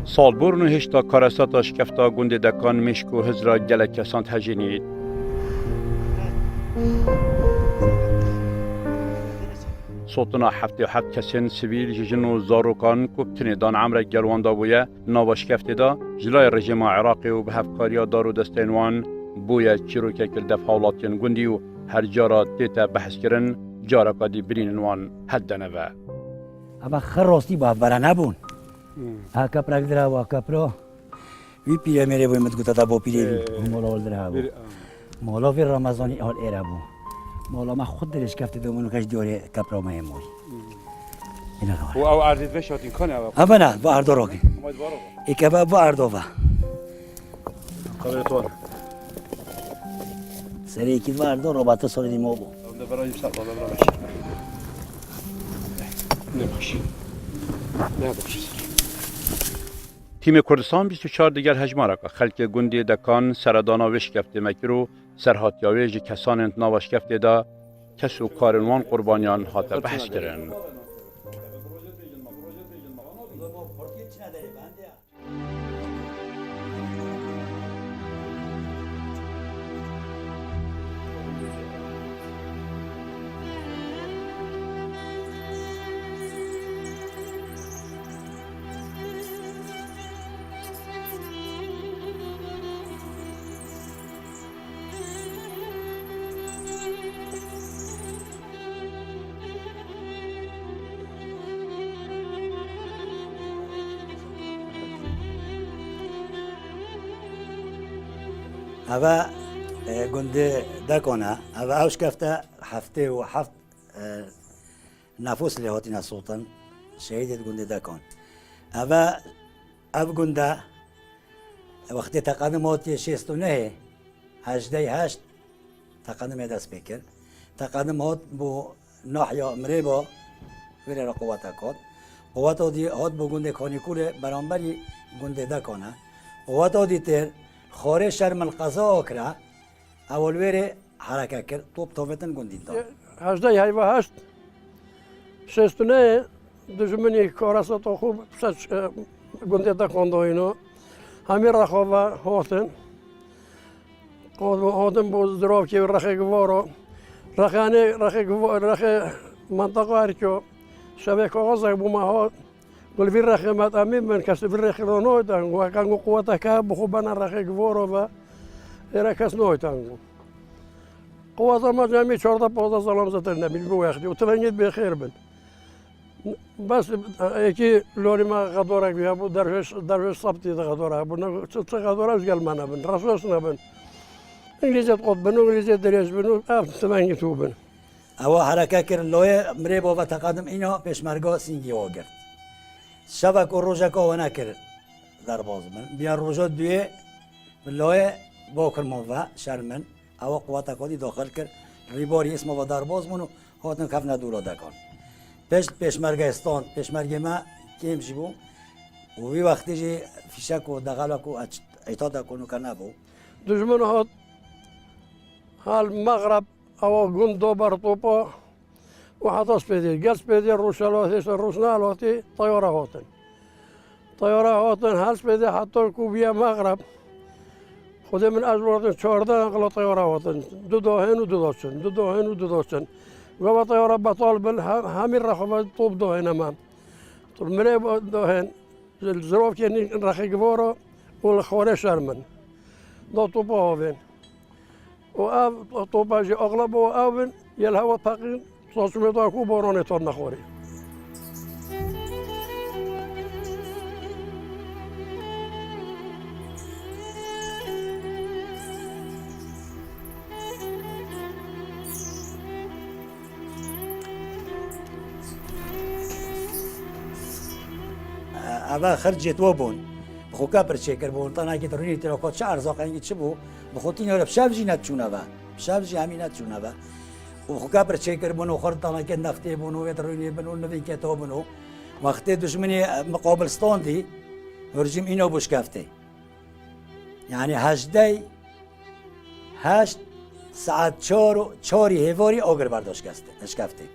سالبور نهشتا کارسات شکفتا گنده دکان مشکو هزرا گلک کسانت هجینید. صوتنا هفته هفت کسین سیویل جنو زاروکان کوبتنی دان عمر گلوان دابویه نواش کفته دا جلای رژیم عراقی و به هفکاریا دارو دستینوان بویه چیروکه کل حالاتین گندی و هر جارا دیتا بحث کرن جارا کادی برینوان هدنه و اما خر راستی با برا نبون ها کپرک درا و کپرو وی پیره میره بوی مدگوتا دا با پیره مولا ول درا بو مولا وی رمضانی حال ایره بو مولا ما خود درش کفته دومونو کش دیوری کپرو ما موی اینا و او عرضیت بشاتین کنه اما نه با اردو راگی ایکه با اردو با خبرتون سری کی با اردو رو بات سالی مو بو ده برایم سر بالا براش نباش تیم کردستان 24 دیگر هجمارا که خلک گندی دکان سردانا وش کفته مکرو سرهاتیاوی جی کسان انتناواش کفته دا کسو کارنوان قربانیان حاتا بحث کرن. هوا گنده دکانه هوا اوش کفته هفته و هفت نفوس لهاتین سلطان شهید گنده دکان هوا او گنده وقتی تقدماتی 69 18 تقدم دست بکر تقدمات بو ناحیه مریبا ویره را قوت کد قوت آدی هات بو گنده کانیکول برانبری گنده دکانه قوت آدی تر خارج شرم القضاء کرا اول ویره حرکت کرد توپ توفتن گندید داد 18 هیوا هشت شستونه دشمنی کاراسات خوب سچ گندید دکانده اینو همین رخوا هاتن هاتن باز دراف که رخی گوارو رخی منطقه هرچو شبه کاغذ بوم ها قل في الرخي ما تأمين من كسب في الرخي نويتان وكان قوته كاب بخبنا الرخي كفورو با إركس نويتان قوته ما جامي شرطة بوضع ظلام زتنا من بواخدي وتفنيت بخير بن بس اكي لوري ما غدورك بها بو درش صبتي غدورها بو غدورها وش قال مانا بن رسوسنا بن انجليزية قط بن انجليزية دريس بن تفنيت بن او حرکت کرد لوی مریبا و تقدم اینا پیشمرگا سینگی واگرد شبک و روژه که و نکرد در باز من بیان روژه دوی لوی باکر من و شرمن او قوات کدی داخل کرد ریباری اسم و در باز منو هاتن کف ندورا دکان پیشمرگا استان پیشمرگا ما کیم جی بو و وی وقتی جی فیشک و دغلک و ایتاد کنو که نبو دشمن هات حال مغرب او گند دو بر توپا و حتی سپیدی گل سپیدی روشلاتیش روشنالاتی طیاره هاتن هل سپیدی حتی کوبیا مغرب خود من از وقت 14 انقلا طیاره هاتن دو داشتن و طیاره بطال بل همین رخوه توپ داهن ما طول مره داهن زروف که رخی گوارا و خواره شرمن دا توپا هاوین و او توپا جی اغلب و اوین یل هوا تقین ساسومه دا کو باران تان نخوری اول خرجت وبون بخو كابر شكر بون طنا كي تروني تلو كوت شعر زاقين تشبو بخوتين ولا بشابجي نتشونا با بشابجي همي نتشونا با وبخو كابر شكر بون وخر طنا كي نفتي بون ويتروني بون نبي كتو بون وقت دشمني مقابل ستاندي ورجيم إنه بوش كافتي يعني هشت ساعت چاری هواری آگر برداشت کسته اشکفته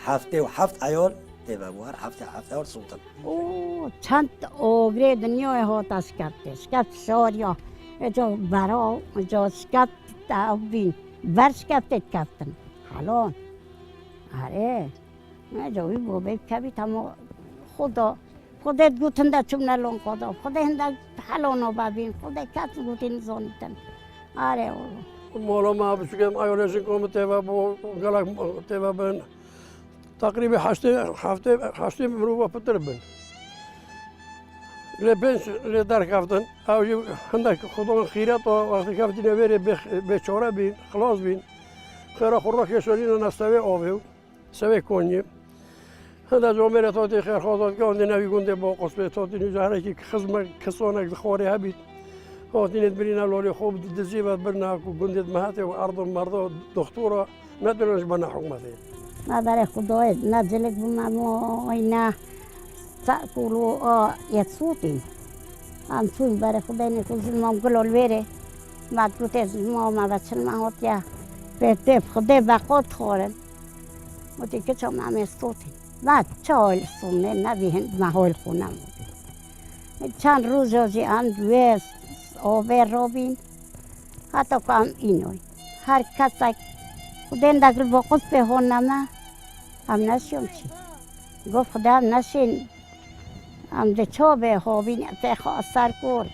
هفته و هفت ایال تیبه بو هر هفته ایال سوتن او چند اوگره دنیای هات شکفت شاریا اجا برا اجا شکفت تاوین بر شکفت کفتن حالان آره اجا وی بوبه کبی تمام خودت گوتنده چون نلون خدا خودت هنده حالانو ببین خودت کت گوتین زانیتن آره مولا ما بشكل ايولوجي كوم تبع بو قالك تبع بن تقريبا حشتي مروبه بتربن لبنش لدار كافتن او عندك خضون خيرات وقت كافتن بيري بشوره بين خلاص بين خير خروك يسولين نستوي اوفيو سوي كوني هذا جمهورية توتي خير خاطر كان نبي كنت باقص بتوتي نجاره كي خدمة كسانك خوري هبيت هاتين برينا لوري خوب دزيبة برنا كوندت مهاتي وأرض المرضى دكتورة ندرج بنا حكومتي. ما داره خدای نزلت بما اینا تأکلوا یتصوتی. هم توی برای خدای نکوزیم ما گلول بره. ما توی ما بچه ما هاتیا به خدای بقات خورن. وقتی که چون ما مستوتی. بعد چهار سومه نبیهن محل خونم. چند روز جایی اندوز آور رابین. حتی کام اینوی. هر کسی خدای دکل باقات به هونم هم نشیم چی. گفت خدا هم نشین. هم ده چا به هاوین اتخا سر کرد.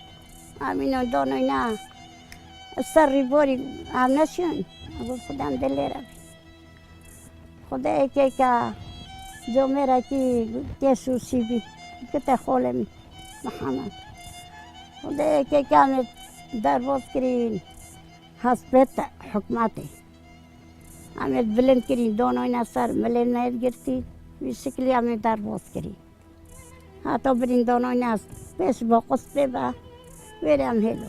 همینو دانوی نه. سر ریباری هم نشین. گفت خدا هم دلی رو بی. خدا ایکی که جامعه را که سوسی بی. که تخوله محمد. خدا ایکی که همه درواز کرین. حسبت حکمتی. همه بلند کردیم دانای نصر بلند نگرفتیم ویسکلی همه درواز کردیم حتی برین دانای نصر پیش با قصبه با بریم هلو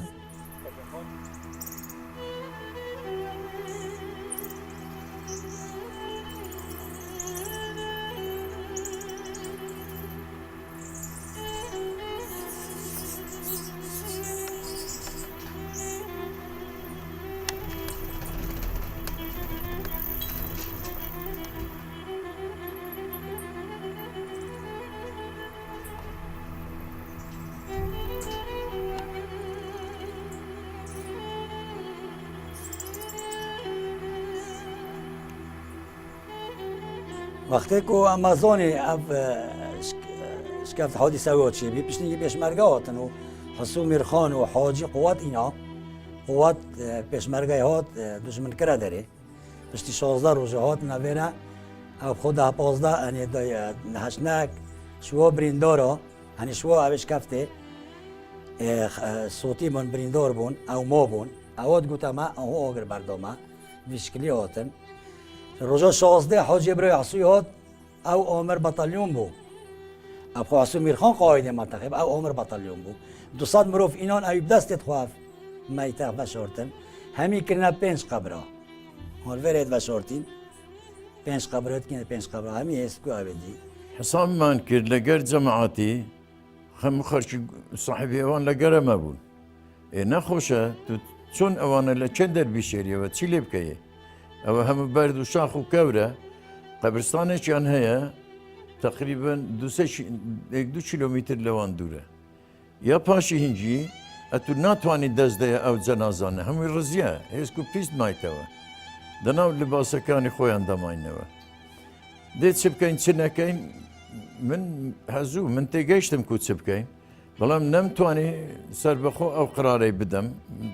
وقتی که آمازونی اب شکفت حادثه و چی بی پیشنی پیشمرگه هاتن و حسو میرخان و حاجی قوات اینا قوات پیشمرگه هات دشمن کرده داره پشتی 16 روز هات نویره او خود 15 یعنی هشنک شو بریندارا یعنی شو اوش کفته صوتی من بریندار بون او ما بون اواد گوتا ما او آگر بردامه ویشکلی هاتن روزا 16 حاجی برای عصوی هات او آمر بطالیون بو ابخو عصو میرخان قاید منطقه او آمر بطالیون بو 200 مروف اینان ایوب دستت خواف میته بشورتن همی کرنا 5 قبره هول ورید بشورتین 5 قبرات کنه 5 قبره همی اسکو آبدی حسام من کرد لگر جماعتی خم خرچ صاحبی اوان لگر ما بون نخوشه تو چون اوان لچندر بیشریه و چی لب که او هم برد و شاخ و کبره قبرستانش یان هیا تقریبا 2 کیلومتر لوان دوره یا پاشی هنجی اتو ناتوانی دزده او جنازانه همه رزیه هیچکو پیست مایتوه دناو لباسکانی خویان دماینوه دید چه بکن چه نکن من هزو من تیگشتم کو چه بکن بلام نمتوانی سر بخو او قراره بدم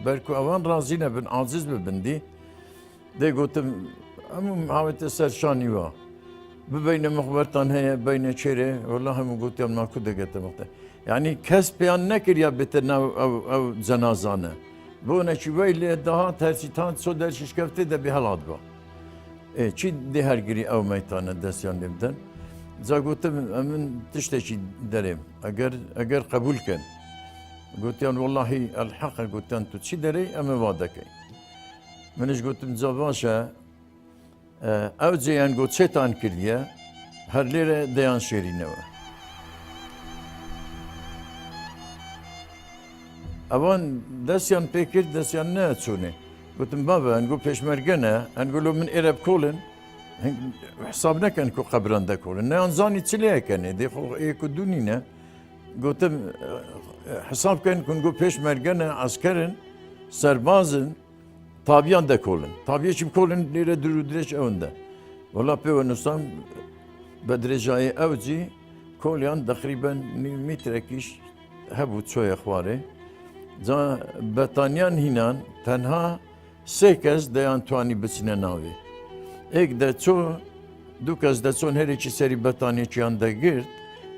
برکو اوان رازی نبن عاجز ببندی دی گوتم امو محاوت سرشانی وا ببین مخبرتان هیا بین چهره والله همو گوتیم ناکو دگته مخته یعنی کس بیان نکریا بترنا او جنازانه بو نچی ویلی daha tersi tan so der şişkafte de bir halat bu. Çi de her giri av meytana desyan demden. Zagotum emin tişteşi derim. Eğer kabul ken. Gotiyan vallahi el hak gotan tu çi deri eme vadake. Meniş gotum zavaşa ev zeyan got setan kirdiye her lere deyan şerine var. اوان دستیان پیکر دستیان نه چونه گفتم بابا انگو پیشمرگه نه انگو من ایراب کولن حساب نکن که قبران دکولن نه آنزانی چلیه کنه دی خو ایکو دونینه گوتم حساب کن گو پیش مرگن عسکرن سربازن تابیان دکولن تابیه چیم کولن لیره درو درش اونده ولی پیونستان بدرجای اوجی کولیان تقریبا مترکیش هبود شوی خواره زا بطانیان هینان تنها سه کس دیان توانی بچینه ناوی ایک ده چو دو کس ده چون هر ایچی سری بطانی چیان ده گرد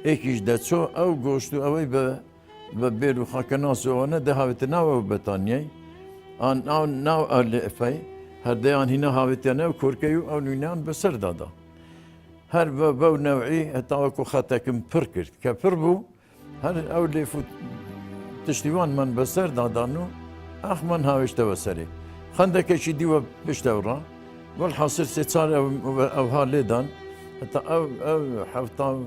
ایکیش ده چو او گوشتو اوی به بیرو خاکناسو آنه ده هاویت ناو او بطانیه آن ناو اول افای هر دیان هینا هاویتیانه و کرکیو او نوینان بسر دادا هر بو نوعی حتی وکو خطاکم پر کرد که پر بو هر اولی فوت تشتیوان من بسر دادانو اخ من هاوشته بسری خنده کشی دیو بشته ورا والحاصل سيصار او هاليدان حتى او حفتا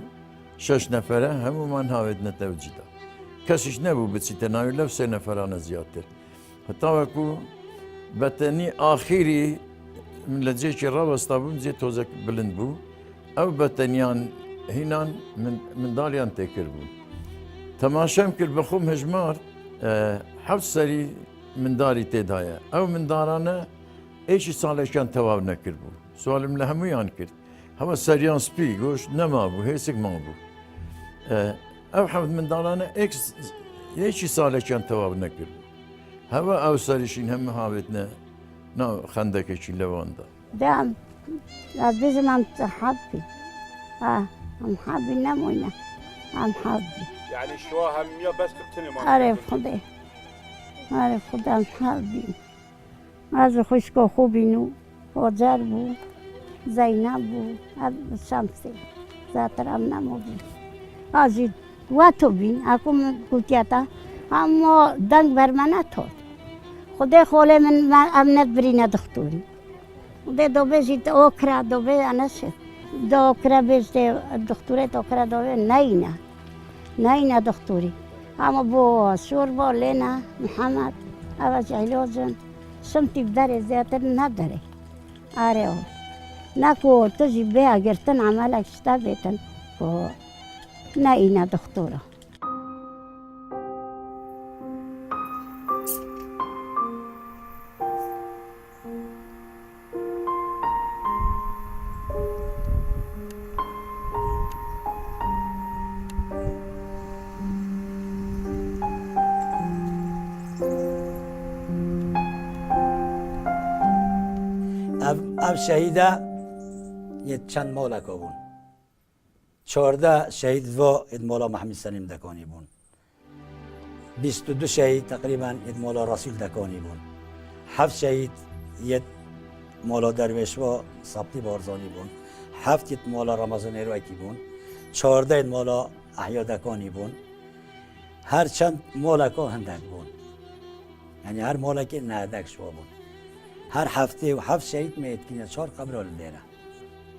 شش نفره همو من هاوید نتوجدا کسیش نبو بسی تناوی لف سه نفرانه زیادتر حتی وکو بتنی آخری من لجه که را وستابون زی توزک بلند بو او بتنیان هینان من دالیان تکر بو تماشام کل بخوم هجمار حفظ سری من داری تدایا او من دارانه ایشی سالشان تواو نکر بو سوالم لهمویان کرد هوا سریان سپی گوش نما بو هیسک ما بو او حمد من دارانه ایشی سالشان تواو نکر بو هوا او سریشین هم هاوتنا نا خندکشی لواندا ده لازم هم حبي هم حبي نمونا هم حبي يعني شواها 100 بس تبتني ما عارف خدا عارف خدا هم حبي از خوشکو خوبینو هاجر بو زینب بو شمسی زاترم نمودی ازی و تو بین اکو گوتیاتا اما دنگ بر من نتاد خدا خوله من امنت برینه دختوری خدا دو بجید اوکرا دو به انشه دو اوکرا بجید دختوره اوکرا دو به نه دختوری اما بو شور با لینا محمد اول جایلوزن سمتی بداره زیادتر نداره آره نکو تجی به اگر تن عملک شتا بیتن کو نه اینا دختوره اب شهیده یه چند مولا که بون 14 شهید و اد مولا محمد سلیم دکانی بون 22 شهید تقریبا اد مولا رسول دکانی بون 7 شهید ید مولا درویش و سبتی بارزانی بون 7 ید مولا رمضان ایروکی بون 14 ید مولا احیا دکانی بون هر چند مولا که هندک بون یعنی هر مولا که نهدک شو بون هر هفته و 7 شهید میاد که 4 قبر رو دیره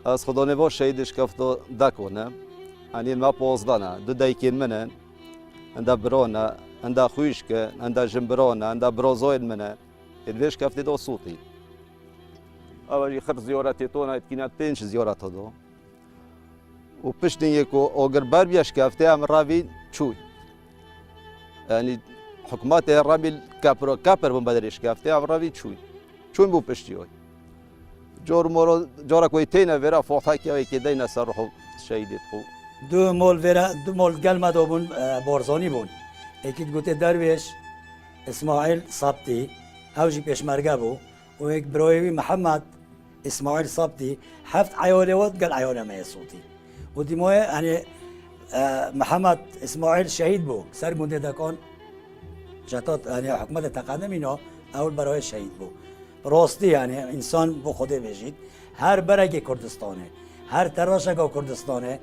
از خدا نوا شهیدش کفت دکونه یعنی ما پوزدانه دو دایکین منن اندا برانه اندا خویشکه اندا جنبرانه اندا برازاید منه الویش کفت دو صوتی اولی خر زیارتی تونا اتکینا 5 زیارت دو و پشت یکو اگر بر بیش کفته ام راوی چوی یعنی حکومت راوی کپر بم بدرش کفته ام راوی چوی چون بو پشتی های جورا کوی تینا ورا فوتا که دینا سر رو شهیدت خو دو مول گلمه دو بون بارزانی بون یکی گوته درویش اسماعیل صابتی اوجی پیشمرگه بو و یک برویوی محمد اسماعیل صابتی 7 عیاله ود گل عیاله ما صوتی و دیموه یعنی محمد اسماعیل شهید بو سر گونده دکان جتات یعنی حکومت تقدم اینا اول برای شهید بو راستی یعنی انسان بو خوده بجید هر برگ کردستانه هر تراشک کردستانه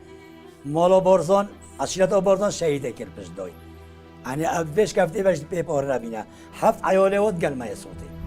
مالا بارزان عشیرت بارزان شهیده کرد پشت دای یعنی اولش کفته بشت پی پاره نبینه 7 عیاله ود گل ما صوتی